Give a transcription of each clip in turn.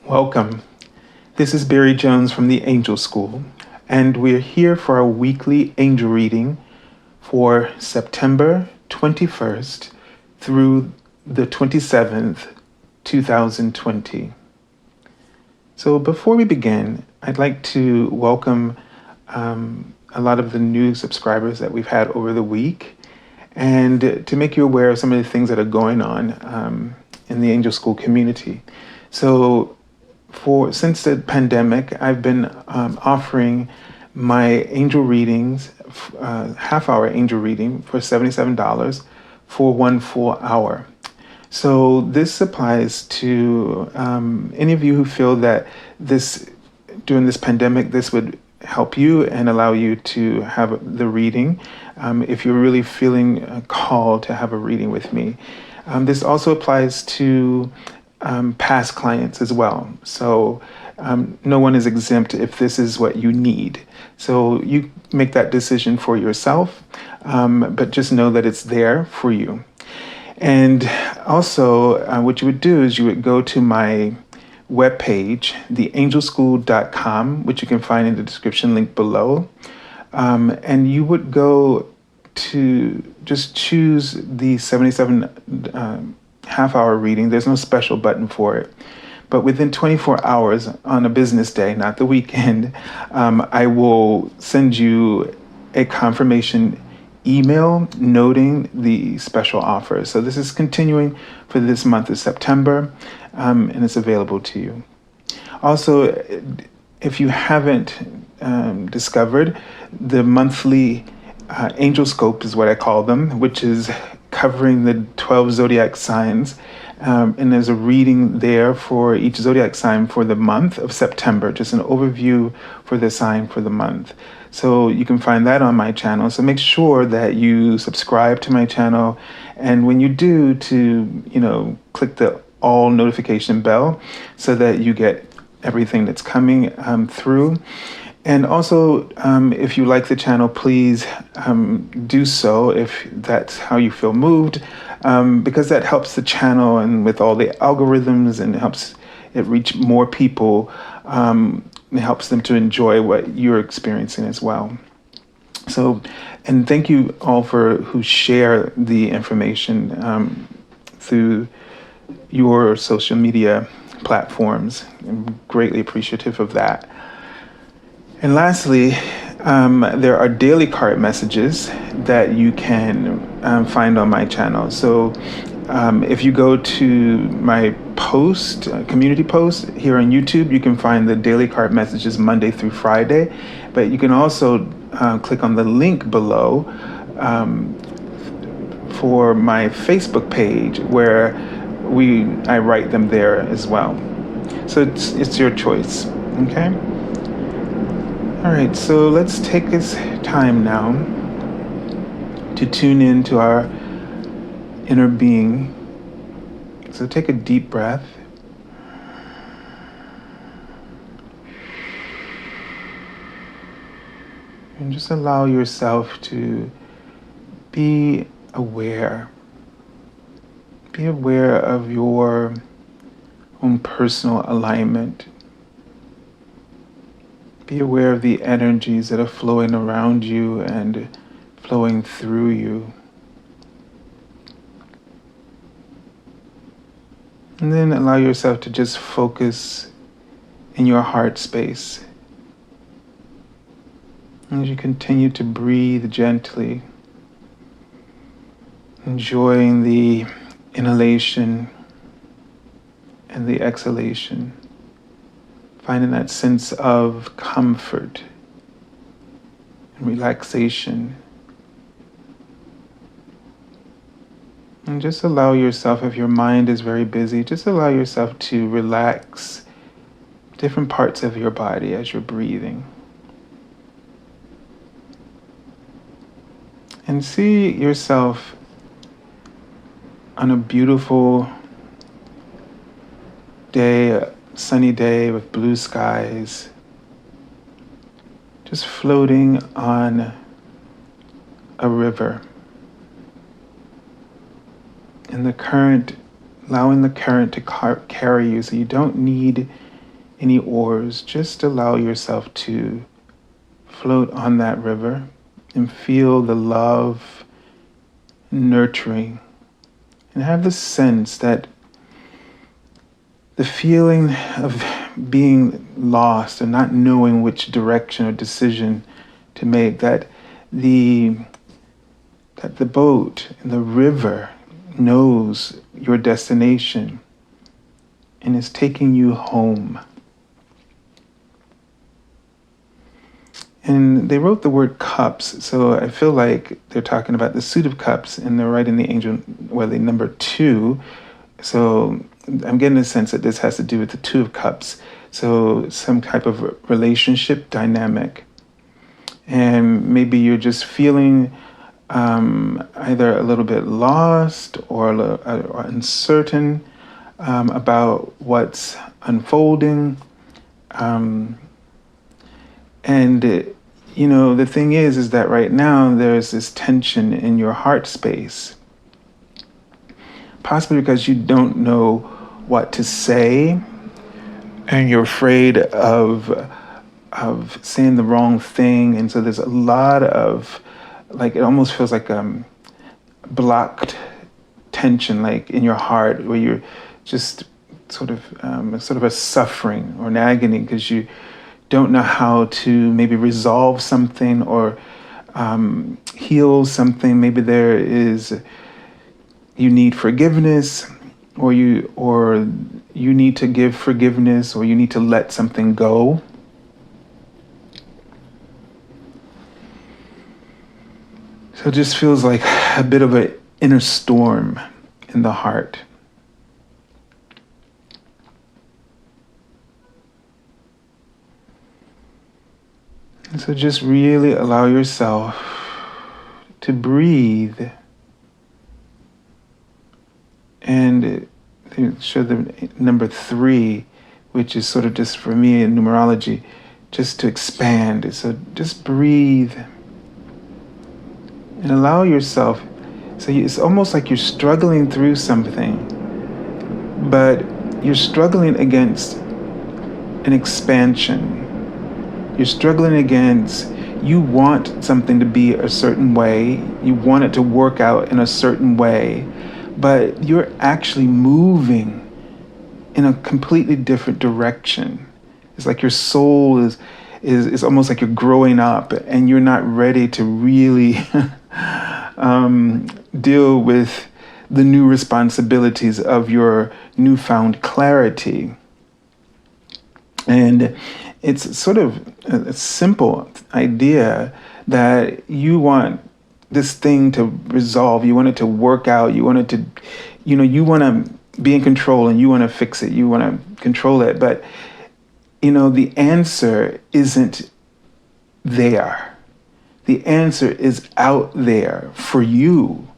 Welcome. This is Barry Jones from the Angel School, and we're here for a weekly angel reading for September 21st through the 27th, 2020. So before we begin, I'd like to welcome a lot of the new subscribers that we've had over the week and to make you aware of some of the things that are going on in the Angel School community. So since the pandemic, I've been offering my angel readings, half-hour angel reading for $77 for 1 full hour. So this applies to any of you who feel that during this pandemic, this would help you and allow you to have the reading. If you're really feeling called to have a reading with me. This also applies to past clients as well. So no one is exempt if this is what you need. So you make that decision for yourself, but just know that it's there for you. And also what you would do is you would go to my webpage, theangelschool.com, which you can find in the description link below. And you would go to just choose the 77 half-hour reading. There's no special button for it. But within 24 hours on a business day, not the weekend, I will send you a confirmation email noting the special offer. So this is continuing for this month of September, and it's available to you. Also, if you haven't discovered, the monthly Angel Scope is what I call them, which is covering the 12 zodiac signs. And there's a reading there for each zodiac sign for the month of September, just an overview for the sign for the month. So you can find that on my channel. So make sure that you subscribe to my channel. And when you do, to, click the all notification bell so that you get everything that's coming through. And also, if you like the channel, please do so if that's how you feel moved, because that helps the channel and with all the algorithms, and it helps it reach more people. It helps them to enjoy what you're experiencing as well. So, and thank you all who share the information through your social media platforms. I'm greatly appreciative of that. And lastly, there are daily card messages that you can find on my channel. So if you go to my community post here on YouTube, you can find the daily card messages Monday through Friday. But you can also click on the link below for my Facebook page where I write them there as well. So it's your choice, okay? All right, so let's take this time now to tune into our inner being. So take a deep breath. And just allow yourself to be aware. Be aware of your own personal alignment. Be aware of the energies that are flowing around you and flowing through you. And then allow yourself to just focus in your heart space. As you continue to breathe gently, enjoying the inhalation and the exhalation. Finding that sense of comfort and relaxation. And just allow yourself, if your mind is very busy, just allow yourself to relax different parts of your body as you're breathing. And see yourself on a beautiful day, sunny day with blue skies, just floating on a river. And the current, allowing the current to carry you, so you don't need any oars. Just allow yourself to float on that river and feel the love, nurturing, and have the sense that the feeling of being lost and not knowing which direction or decision to make, that the boat and the river knows your destination and is taking you home. And they wrote the word cups, so I feel like they're talking about the suit of cups, and they're writing the angel, the number 2. So I'm getting a sense that this has to do with the 2 of cups. So some type of relationship dynamic. And maybe you're just feeling either a little bit lost or uncertain about what's unfolding. And the thing is that right now there's this tension in your heart space. Possibly because you don't know what to say, and you're afraid of saying the wrong thing, and so there's a lot of, like, it almost feels like blocked tension, like in your heart, where you're just sort of a suffering or an agony because you don't know how to maybe resolve something or heal something. Maybe you need forgiveness, or you need to give forgiveness, or you need to let something go. So it just feels like a bit of an inner storm in the heart. And so just really allow yourself to breathe. And show the number 3, which is sort of just for me in numerology, just to expand. So just breathe and allow yourself. So it's almost like you're struggling through something, but you're struggling against an expansion. You're struggling against, you want something to be a certain way, you want it to work out in a certain way, but you're actually moving in a completely different direction. It's like your soul is almost like you're growing up and you're not ready to really deal with the new responsibilities of your newfound clarity. And it's sort of a simple idea that you want this thing to resolve, you want it to work out, you want it to, you want to be in control and you want to fix it, you want to control it. But, the answer isn't there. The answer is out there for you.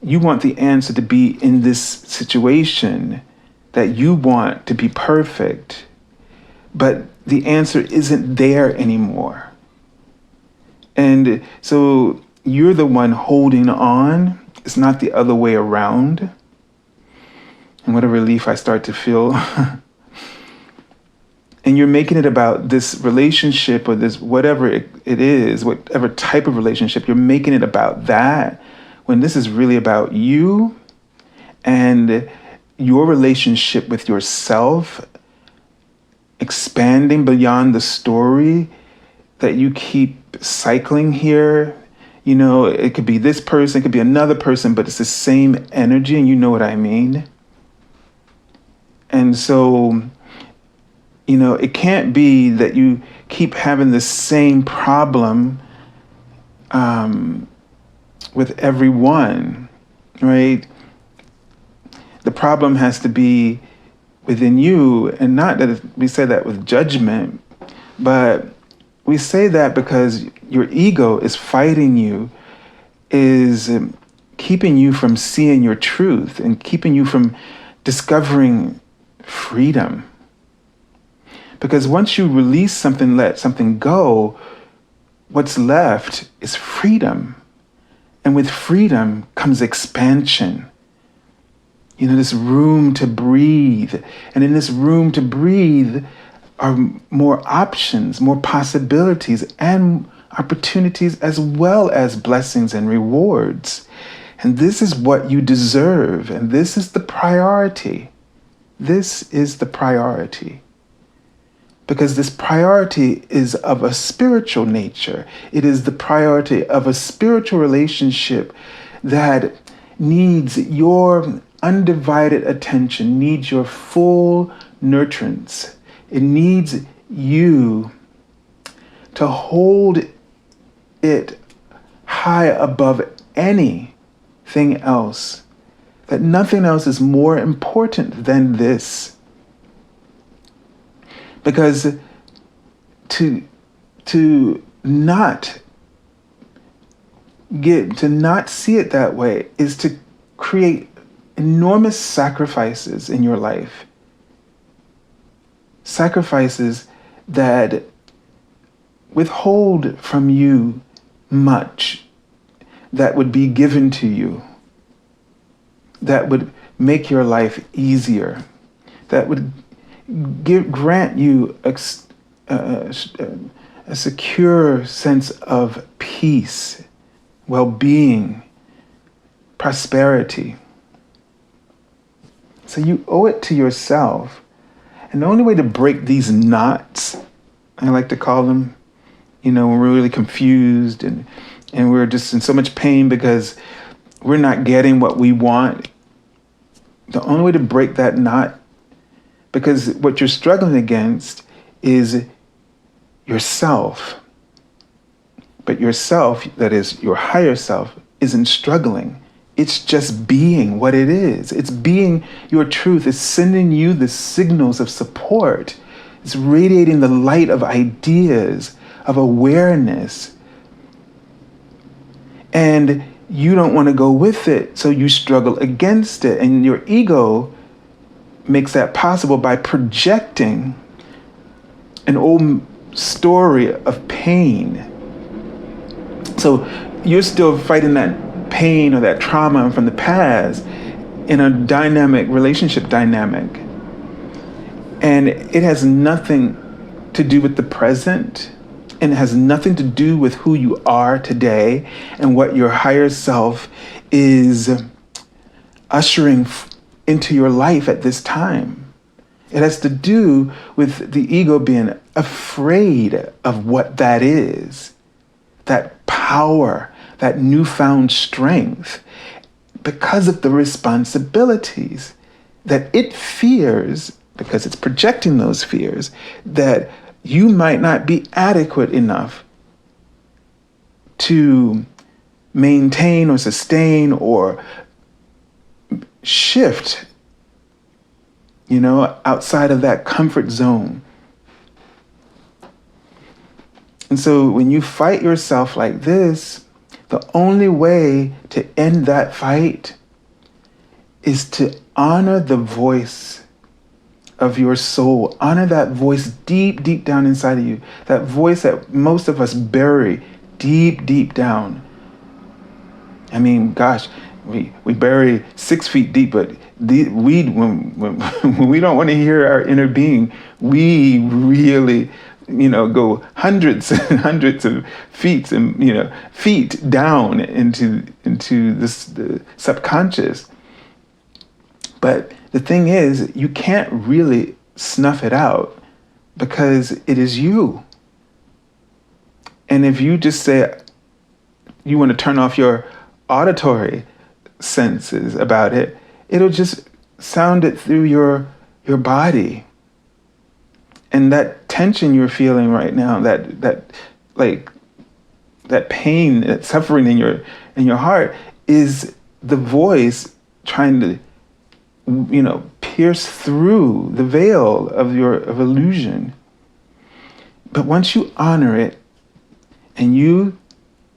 You want the answer to be in this situation that you want to be perfect, but the answer isn't there anymore. And so you're the one holding on. It's not the other way around. And what a relief I start to feel. And you're making it about this relationship or this, whatever it is, whatever type of relationship, you're making it about that, when this is really about you and your relationship with yourself, expanding beyond the story that you keep cycling here. It could be this person, it could be another person, but it's the same energy, and you know what I mean. And so, it can't be that you keep having the same problem with everyone, right? The problem has to be within you, and not that we say that with judgment, but we say that because your ego is fighting you, is keeping you from seeing your truth and keeping you from discovering freedom. Because once you release something, let something go, what's left is freedom. And with freedom comes expansion. This room to breathe. And in this room to breathe, are more options, more possibilities, and opportunities, as well as blessings and rewards. And this is what you deserve, and this is the priority. This is the priority. Because this priority is of a spiritual nature. It is the priority of a spiritual relationship that needs your undivided attention, needs your full nurturance. It needs you to hold it high above anything else. That nothing else is more important than this. Because to not see it that way is to create enormous sacrifices in your life. Sacrifices that withhold from you much that would be given to you, that would make your life easier, that would grant you a secure sense of peace, well-being, prosperity. So you owe it to yourself. And the only way to break these knots, I like to call them, when we're really confused and we're just in so much pain because we're not getting what we want. The only way to break that knot, because what you're struggling against is yourself. But yourself, that is your higher self, isn't struggling. It's just being what it is. It's being your truth. It's sending you the signals of support. It's radiating the light of ideas, of awareness. And you don't want to go with it, so you struggle against it. And your ego makes that possible by projecting an old story of pain. So you're still fighting that pain or that trauma from the past in a dynamic relationship dynamic. And it has nothing to do with the present, and it has nothing to do with who you are today and what your higher self is ushering into your life at this time. It has to do with the ego being afraid of what that is, that power, that newfound strength, because of the responsibilities that it fears, because it's projecting those fears, that you might not be adequate enough to maintain or sustain or shift, outside of that comfort zone. And so when you fight yourself like this, the only way to end that fight is to honor the voice of your soul. Honor that voice deep, deep down inside of you. That voice that most of us bury deep, deep down. I mean, gosh, we bury 6 feet deep, but when we don't want to hear our inner being, we really, go hundreds and hundreds of feet and feet down into the subconscious. But the thing is, you can't really snuff it out because it is you. And if you just say you want to turn off your auditory senses about it, it'll just sound it through your body. And that tension you're feeling right now, that pain, that suffering in your heart, is the voice trying to pierce through the veil of illusion. But once you honor it and you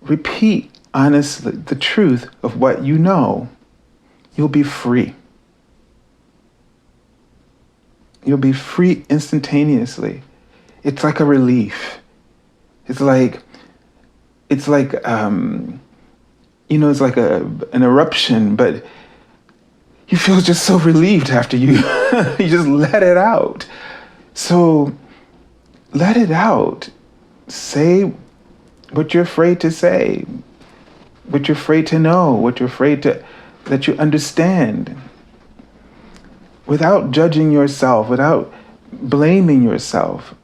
repeat honestly the truth of what you know, you'll be free. You'll be free instantaneously. It's like a relief. It's like it's like an eruption, but you feel just so relieved after you you just let it out. So let it out. Say what you're afraid to say, what you're afraid to know, what you're afraid to that you understand, without judging yourself, without blaming yourself.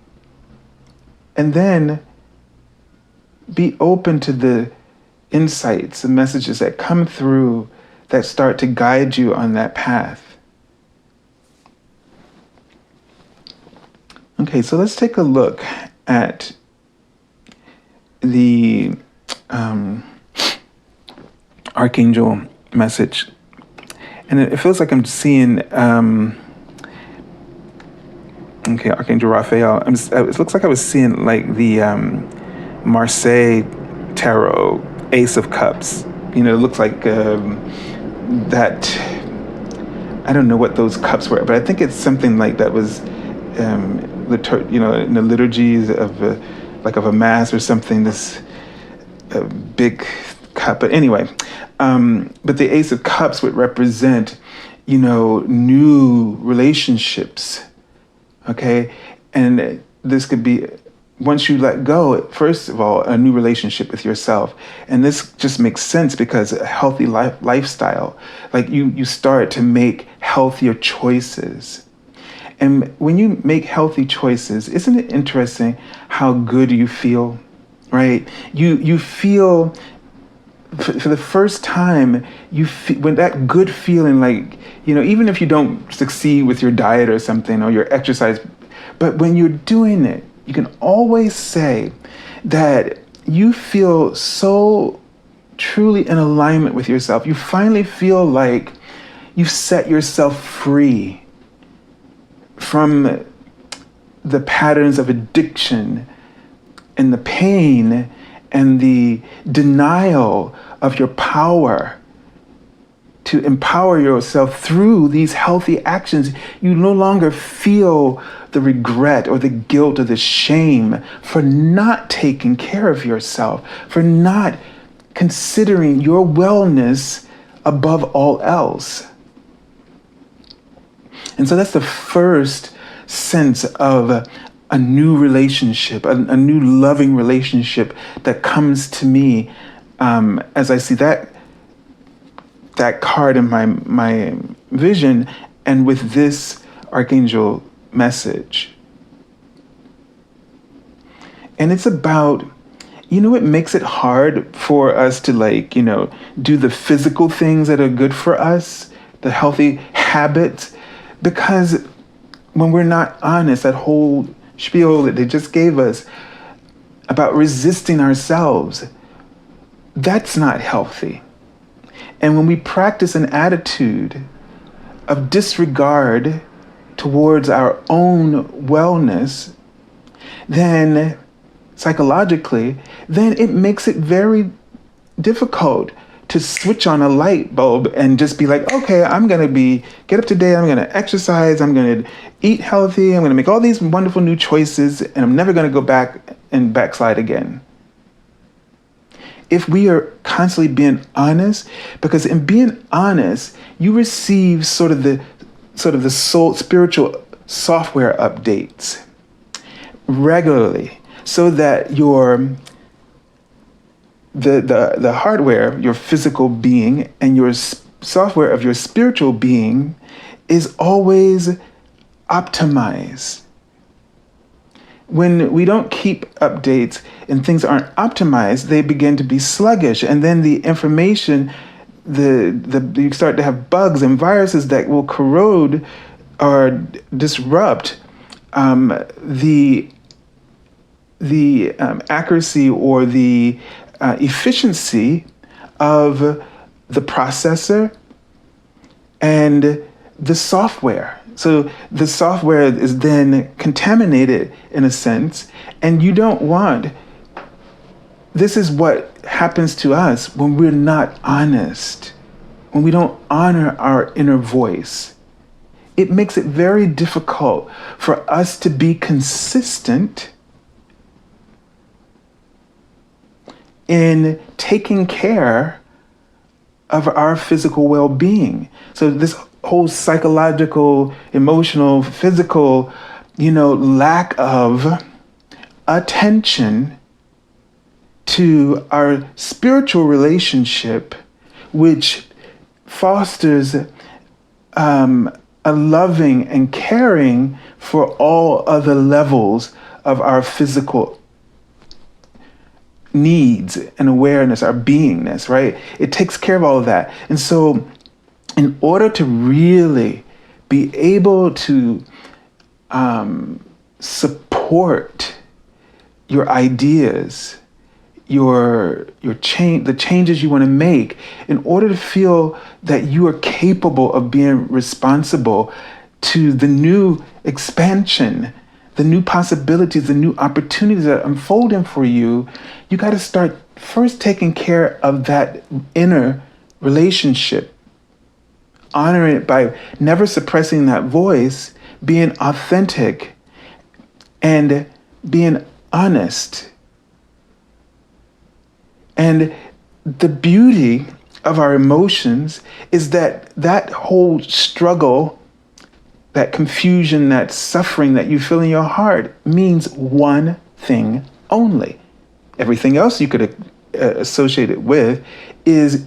And then be open to the insights, the messages that come through that start to guide you on that path. Okay, so let's take a look at the Archangel message. And it feels like I'm seeing, Archangel Raphael. It looks like I was seeing like the Marseille Tarot, Ace of Cups. It looks like that. I don't know what those cups were, but I think it's something like that was, in the liturgies of a mass or something. This big cup, but anyway, but the Ace of Cups would represent, new relationships. Okay, and this could be, once you let go, first of all, a new relationship with yourself. And this just makes sense because a healthy lifestyle, like you start to make healthier choices. And when you make healthy choices, isn't it interesting how good you feel, right? You feel, for the first time, when that good feeling, like, even if you don't succeed with your diet or something, or your exercise, but when you're doing it, you can always say that you feel so truly in alignment with yourself. You finally feel like you've set yourself free from the patterns of addiction and the pain and the denial of your power to empower yourself through these healthy actions. You no longer feel the regret or the guilt or the shame for not taking care of yourself, for not considering your wellness above all else. And so that's the first sense of a new relationship, a new loving relationship that comes to me as I see that card in my vision, and with this Archangel message. And it's about, it makes it hard for us to do the physical things that are good for us, the healthy habits, because when we're not honest, that whole spiel that they just gave us about resisting ourselves, that's not healthy. And when we practice an attitude of disregard towards our own wellness, then psychologically, then it makes it very difficult to switch on a light bulb and just be like, okay, I'm going to get up today, I'm going to exercise, I'm going to eat healthy, I'm going to make all these wonderful new choices, and I'm never going to go back and backslide again. If we are constantly being honest, because in being honest, you receive sort of the soul spiritual software updates regularly, so that the hardware, your physical being, and your software of your spiritual being is always optimized. When we don't keep updates and things aren't optimized, they begin to be sluggish. And then the information, you start to have bugs and viruses that will corrode or disrupt the accuracy or the efficiency of the processor and the software. So the software is then contaminated in a sense, and you don't want. This is what happens to us when we're not honest, when we don't honor our inner voice. It makes it very difficult for us to be consistent in taking care of our physical well-being. So this whole psychological, emotional, physical, lack of attention to our spiritual relationship, which fosters a loving and caring for all other levels of our physical needs and awareness, our beingness, right? It takes care of all of that. And so in order to really be able to support your ideas, the changes you want to make, in order to feel that you are capable of being responsible to the new expansion, the new possibilities, the new opportunities that are unfolding for you, you got to start first taking care of that inner relationship, honoring it by never suppressing that voice, being authentic, and being honest. And the beauty of our emotions is that that whole struggle, that confusion, that suffering that you feel in your heart means one thing only. Everything else you could associate it with is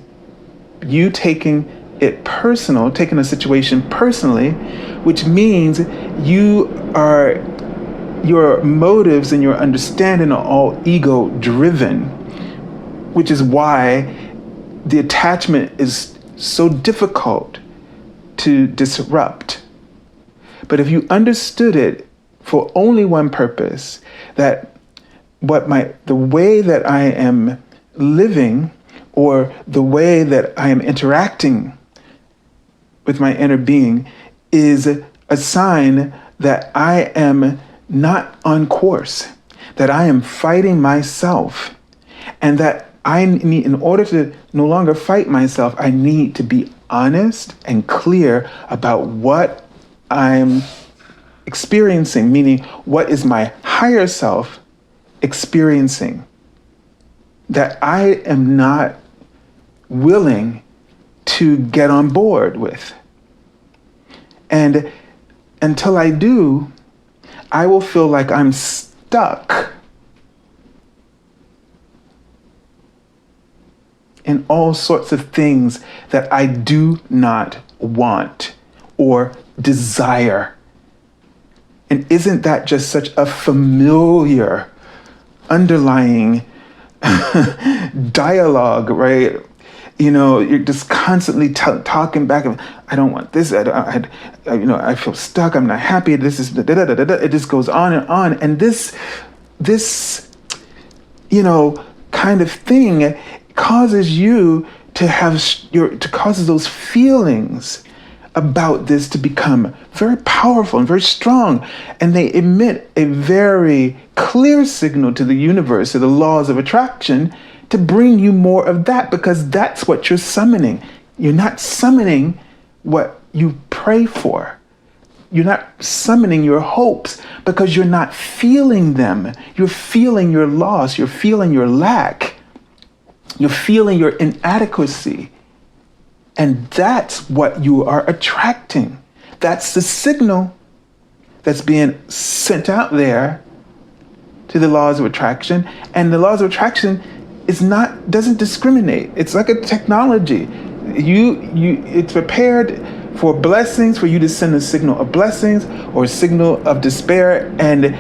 you taking it personal, taking a situation personally, which means your motives and your understanding are all ego driven, which is why the attachment is so difficult to disrupt. But if you understood it for only one purpose, that the way that I am living, or the way that I am interacting with my inner being, is a sign that I am not on course, that I am fighting myself, and that I need, in order to no longer fight myself, I need to be honest and clear about what I'm experiencing, meaning what is my higher self experiencing, that I am not willing to get on board with. And until I do, I will feel like I'm stuck in all sorts of things that I do not want or desire. And isn't that just such a familiar underlying dialogue, right? You know, you're just constantly talking back of, I don't want this, I feel stuck, I'm not happy, this is, it just goes on and on. And this kind of thing causes you to causes those feelings about this to become very powerful and very strong. And they emit a very clear signal to the universe, to the laws of attraction, to bring you more of that, because that's what you're summoning. You're not summoning what you pray for. You're not summoning your hopes because you're not feeling them. You're feeling your loss. You're feeling your lack. You're feeling your inadequacy. And that's what you are attracting. That's the signal that's being sent out there to the laws of attraction. And the laws of attraction doesn't discriminate. It's like a technology. It's prepared for blessings, for you to send a signal of blessings or a signal of despair. And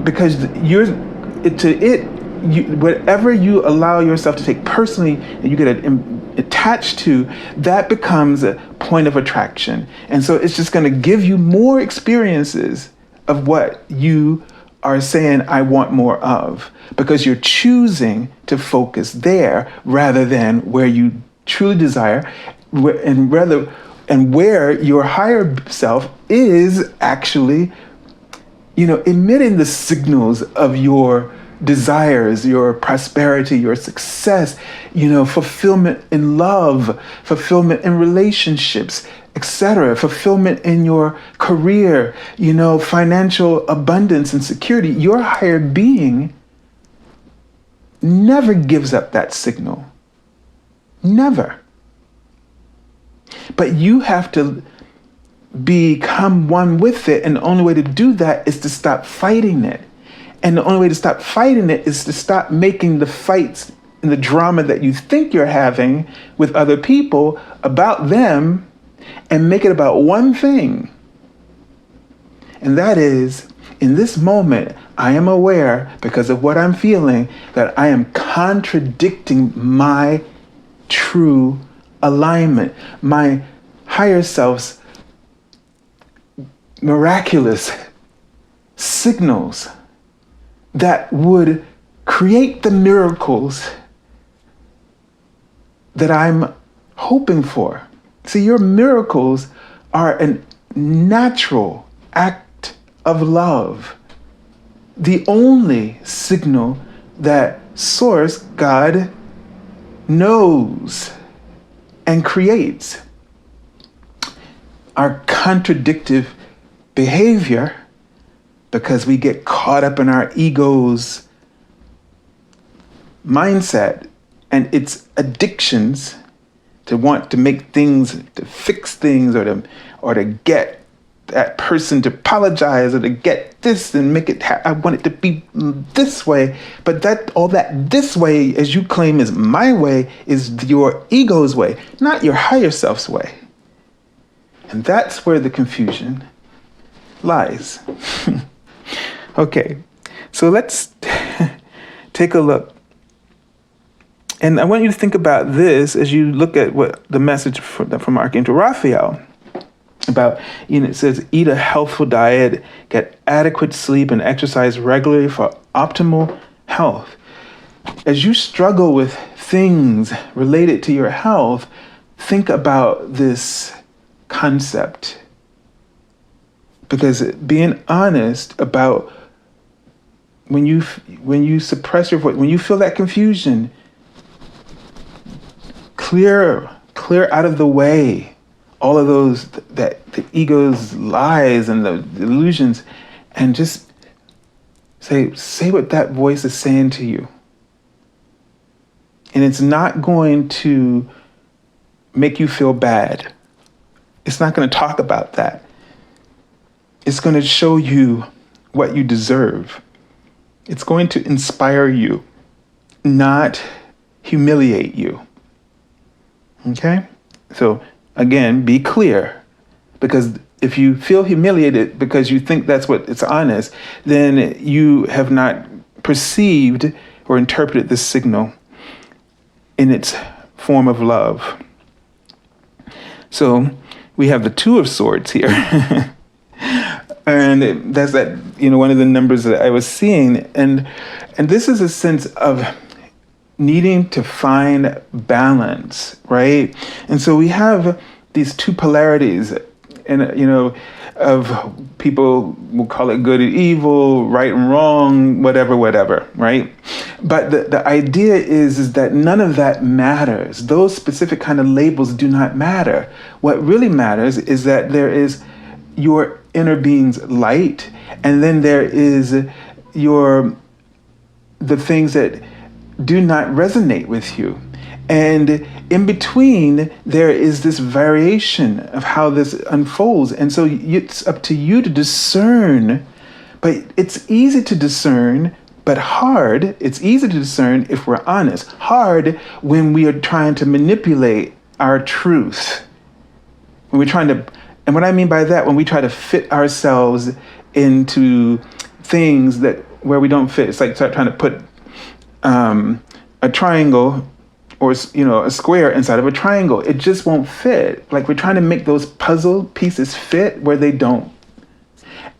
because whatever you allow yourself to take personally and you get attached to, that becomes a point of attraction. And so it's just going to give you more experiences of what you are saying, I want more of, because you're choosing to focus there rather than where you truly desire, and where your higher self is actually, emitting the signals of your desires, your prosperity, your success, fulfillment in love, fulfillment in relationships, etc., fulfillment in your career, financial abundance and security. Your higher being never gives up that signal. Never. But you have to become one with it, and the only way to do that is to stop fighting it And the only way to stop fighting it is to stop making the fights and the drama that you think you're having with other people about them, and make it about one thing. And that is, in this moment, I am aware, because of what I'm feeling, that I am contradicting my true alignment, my higher self's miraculous signals that would create the miracles that I'm hoping for. See, your miracles are a natural act of love. The only signal that Source, God, knows and creates. Our contradictive behavior, because we get caught up in our ego's mindset and its addictions to want to make things, to fix things, or to get that person to apologize, or to get this and make it, I want it to be this way. But all that this way, as you claim is my way, is your ego's way, not your higher self's way. And that's where the confusion lies. Okay, so let's take a look. And I want you to think about this as you look at what the message from Archangel Raphael about, it says, eat a healthful diet, get adequate sleep, and exercise regularly for optimal health. As you struggle with things related to your health, think about this concept. Because being honest about when you suppress your voice, when you feel that confusion, clear out of the way all of those, that the ego's lies and the illusions, and just say what that voice is saying to you. And it's not going to make you feel bad. It's not going to talk about that. It's going to show you what you deserve. It's going to inspire you, not humiliate you. Okay? So again, be clear, because if you feel humiliated because you think that's what it's honest, then you have not perceived or interpreted this signal in its form of love. So we have the Two of Swords here. And that's that, one of the numbers that I was seeing. And this is a sense of needing to find balance, right? And so we have these two polarities, and of people will call it good and evil, right and wrong, whatever, right? But the idea is that none of that matters. Those specific kind of labels do not matter. What really matters is that there is your inner being's light, and then there is the things that do not resonate with you. And in between, there is this variation of how this unfolds. And so it's up to you to discern, but it's easy to discern, but hard. It's easy to discern if we're honest. Hard when we are trying to manipulate our truth. When we're trying to, and what I mean by that, when we try to fit ourselves into things where we don't fit. It's like trying to put a triangle or a square inside of a triangle. It just won't fit. Like, we're trying to make those puzzle pieces fit where they don't.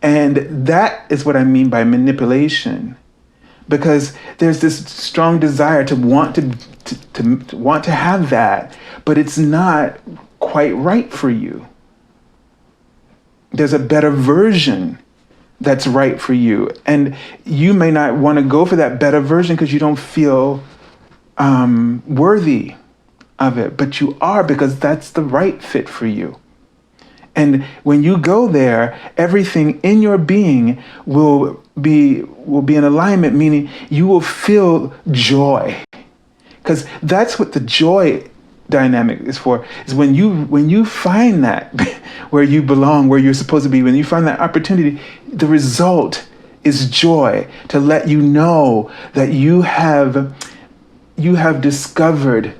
And that is what I mean by manipulation, because there's this strong desire to want to have that, but it's not quite right for you. There's a better version that's right for you, and you may not want to go for that better version because you don't feel worthy of it, but you are, because that's the right fit for you. And when you go there, everything in your being will be in alignment, meaning you will feel joy, because that's what the joy dynamic is for. Is when you find that where you belong, where you're supposed to be, when you find that opportunity, the result is joy, to let you know that you have discovered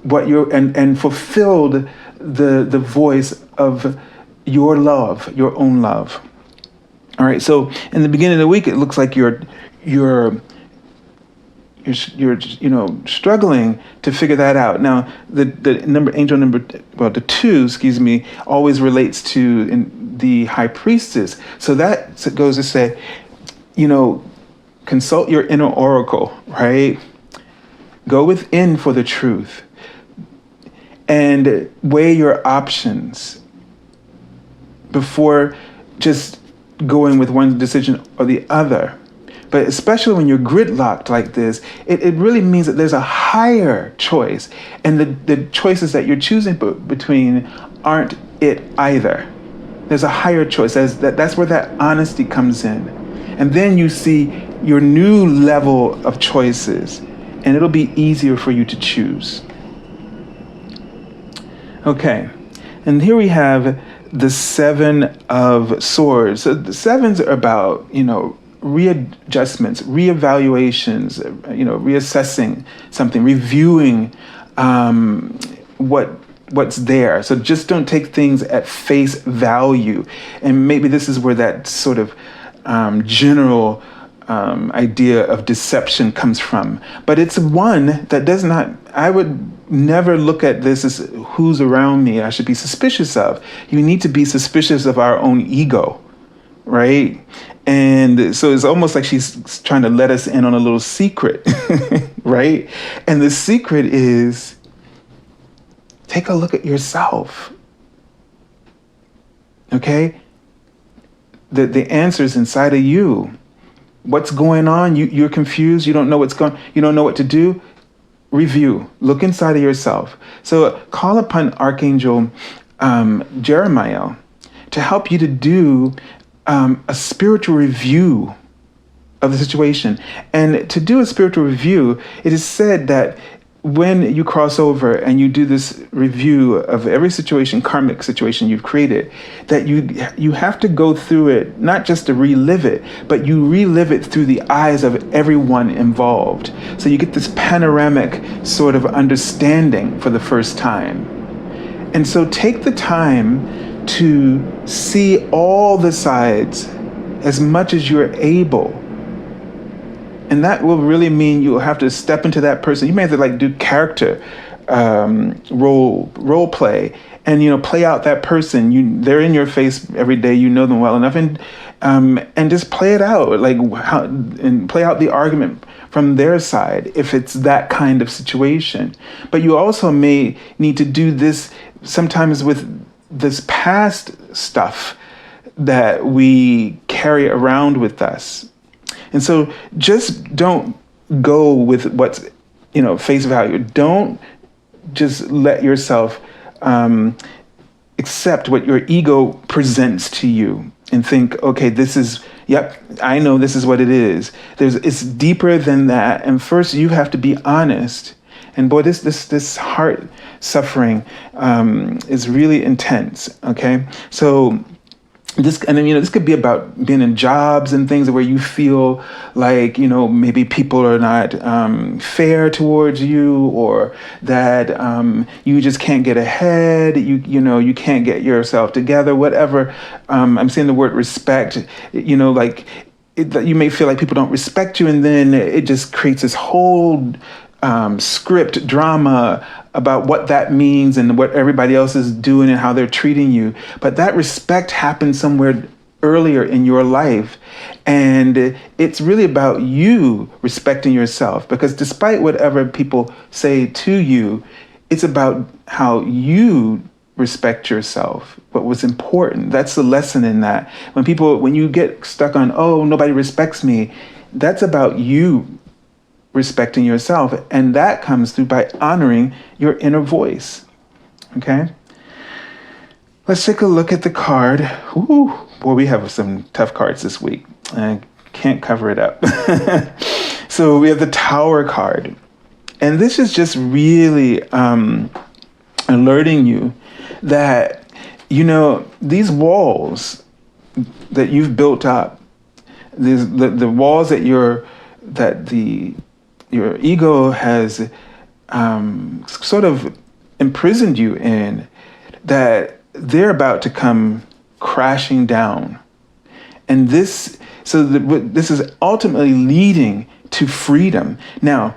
what you're and fulfilled the voice of your love, your own love. All right. So in the beginning of the week, it looks like you're struggling to figure that out. Now, the 2, always relates to the high priestess. So that goes to say, consult your inner oracle, right? Go within for the truth and weigh your options before just going with one decision or the other. But especially when you're gridlocked like this, it really means that there's a higher choice. And the choices that you're choosing between aren't it either. There's a higher choice. That's where that honesty comes in. And then you see your new level of choices, and it'll be easier for you to choose. Okay, and here we have the 7 of Swords. So the 7s are about, readjustments, reevaluations, reassessing something, reviewing what's there. So just don't take things at face value. And maybe this is where that sort of general idea of deception comes from. But it's one that does not, I would never look at this as who's around me I should be suspicious of. You need to be suspicious of our own ego, right? And so it's almost like she's trying to let us in on a little secret, right? And the secret is, take a look at yourself, okay? The answer's inside of you. What's going on? You're confused. You don't know you don't know what to do. Review. Look inside of yourself. So call upon Archangel Jeremiah to help you to do a spiritual review of the situation. And to do a spiritual review, it is said that when you cross over and you do this review of every situation, karmic situation you've created, that you have to go through it, not just to relive it, but you relive it through the eyes of everyone involved. So you get this panoramic sort of understanding for the first time. And so take the time to see all the sides as much as you're able. And that will really mean you'll have to step into that person. You may have to do character role play, and play out that person. They're in your face every day. You know them well enough, and just play it out, and play out the argument from their side if it's that kind of situation. But you also may need to do this sometimes with this past stuff that we carry around with us. And so just don't go with what's, face value. Don't just let yourself accept what your ego presents to you and think, okay, I know this is what it is. It's deeper than that. And first you have to be honest. And boy, this heart suffering is really intense, okay? So this could be about being in jobs and things where you feel like, maybe people are not fair towards you, or that you just can't get ahead. You can't get yourself together, whatever. I'm saying the word respect, you may feel like people don't respect you, and then it just creates this whole script drama about what that means and what everybody else is doing and how they're treating you. But that respect happened somewhere earlier in your life. And it's really about you respecting yourself, because despite whatever people say to you, it's about how you respect yourself, what was important. That's the lesson in that. When you get stuck on, oh, nobody respects me, that's about you respecting yourself. And that comes through by honoring your inner voice. Okay? Let's take a look at the card. Ooh, boy, we have some tough cards this week. I can't cover it up. So we have the Tower card. And this is just really alerting you that, these walls that you've built up, the walls that your ego has sort of imprisoned you in, that they're about to come crashing down. And this is ultimately leading to freedom. Now,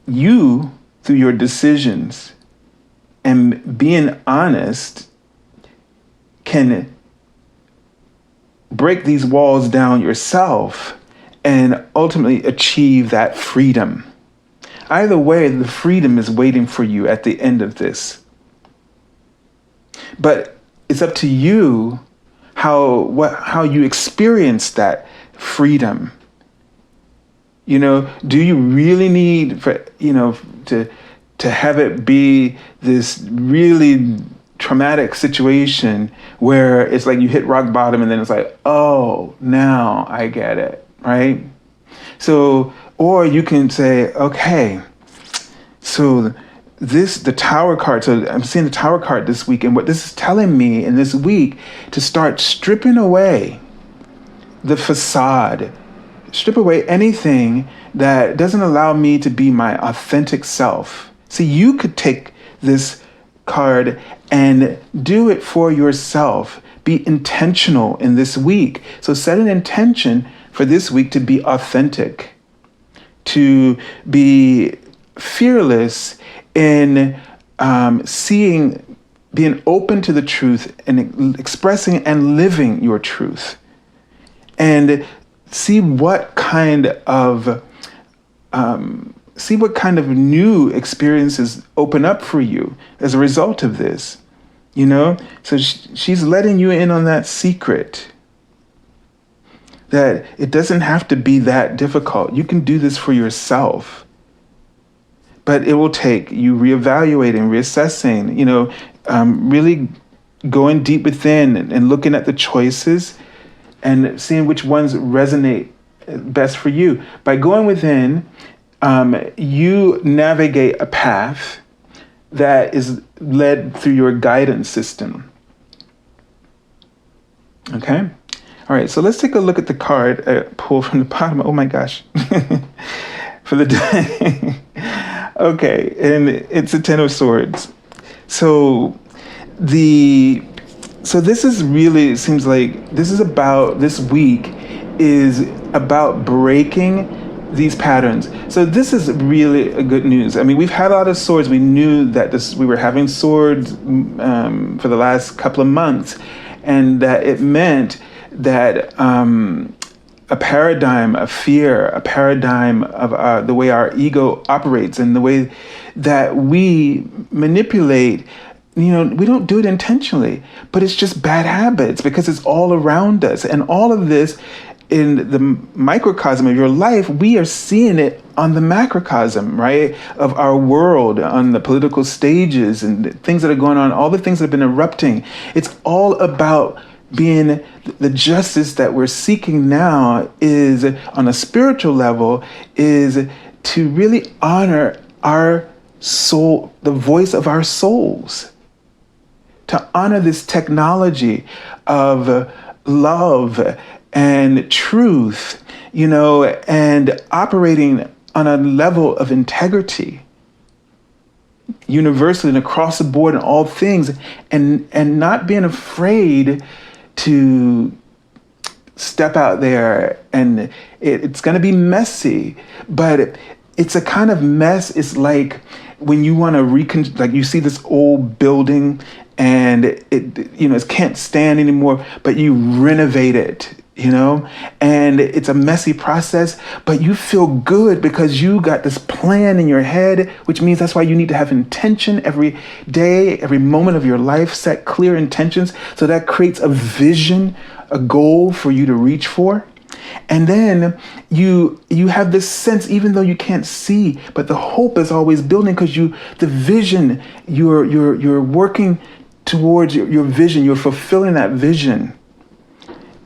you, through your decisions and being honest, can break these walls down yourself and ultimately achieve that freedom. Either way, the freedom is waiting for you at the end of this. But it's up to you how you experience that freedom. Do you really need to have it be this really traumatic situation where it's like you hit rock bottom and then it's like, oh, now I get it, right? So, or you can say, okay, so the Tower card, so I'm seeing the Tower card this week, and what this is telling me in this week, to start stripping away the facade, strip away anything that doesn't allow me to be my authentic self. See, you could take this card and do it for yourself. Be intentional in this week. So set an intention for this week to be authentic, to be fearless in being open to the truth and expressing and living your truth. And see what kind of new experiences open up for you as a result of this. So she's letting you in on that secret, that it doesn't have to be that difficult. You can do this for yourself. But it will take you reevaluating, reassessing, really going deep within and looking at the choices and seeing which ones resonate best for you. By going within, you navigate a path that is led through your guidance system. Okay? All right, so let's take a look at the card I pulled from the bottom. Oh my gosh. For the day. Okay, and it's a Ten of Swords. So this is really, it seems like this week is about breaking these patterns. So this is really a good news. I mean, we've had a lot of swords. We knew that we were having swords for the last couple of months, and that it meant that a paradigm of fear, a paradigm of the way our ego operates and the way that we manipulate, we don't do it intentionally, but it's just bad habits because it's all around us. And all of this in the microcosm of your life, we are seeing it on the macrocosm, right, of our world, on the political stages and the things that are going on, all the things that have been erupting. It's all about being the justice that we're seeking now is, on a spiritual level, is to really honor our soul, the voice of our souls, to honor this technology of love and truth, and operating on a level of integrity, universally and across the board in all things, and not being afraid to step out there. And it's going to be messy, but it's a kind of mess. It's like when you want to like you see this old building and it can't stand anymore, but you renovate it, and it's a messy process, but you feel good because you got this plan in your head, which means that's why you need to have intention every day, every moment of your life, set clear intentions. So that creates a vision, a goal for you to reach for. And then you have this sense, even though you can't see, but the hope is always building because the vision, you're working towards your vision, you're fulfilling that vision.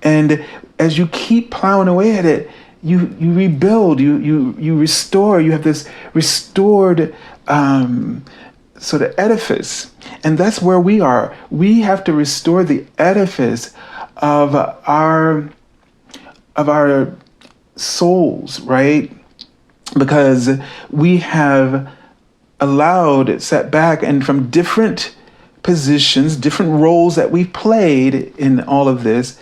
And as you keep plowing away at it, you rebuild, you restore, you have this restored sort of edifice. And that's where we are. We have to restore the edifice of our souls, right? Because we have allowed, sat back, and from different positions, different roles that we've played in all of this,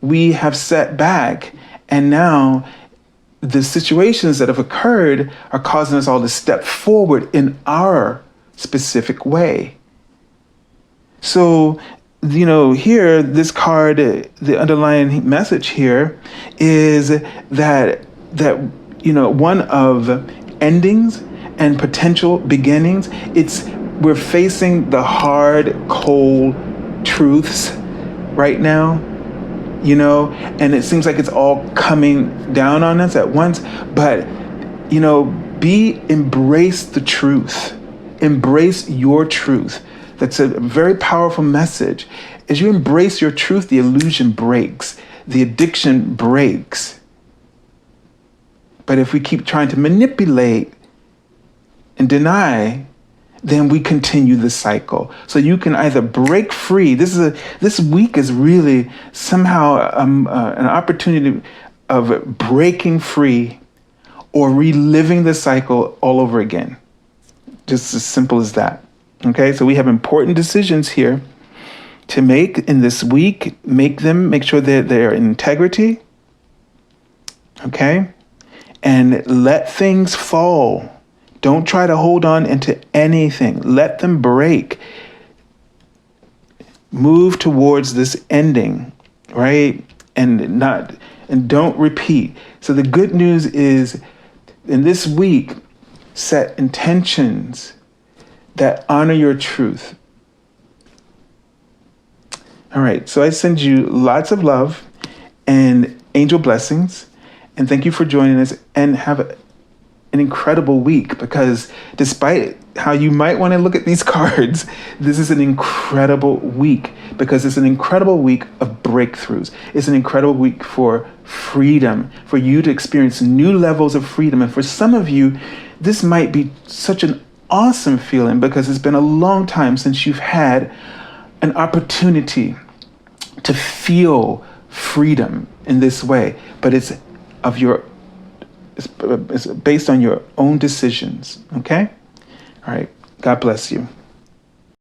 we have sat back, and now the situations that have occurred are causing us all to step forward in our specific way. So, here, this card, the underlying message here is that one of endings and potential beginnings. We're facing the hard, cold truths right now, and it seems like it's all coming down on us at once. But, embrace the truth. Embrace your truth. That's a very powerful message. As you embrace your truth, the illusion breaks, the addiction breaks. But if we keep trying to manipulate and deny, then we continue the cycle. So you can either break free. This week is really somehow an opportunity of breaking free or reliving the cycle all over again. Just as simple as that. Okay, so we have important decisions here to make in this week. Make sure that they are in integrity. Okay, and let things fall. Don't try to hold on into anything. Let them break. Move towards this ending, right? And don't repeat. So the good news is, in this week, set intentions that honor your truth. All right, so I send you lots of love and angel blessings, and thank you for joining us, and have an incredible week, because despite how you might want to look at these cards, this is an incredible week, because it's an incredible week of breakthroughs. It's an incredible week for freedom, for you to experience new levels of freedom. And for some of you, this might be such an awesome feeling, because it's been a long time since you've had an opportunity to feel freedom in this way, but it's based on your own decisions. Okay? All right. God bless you.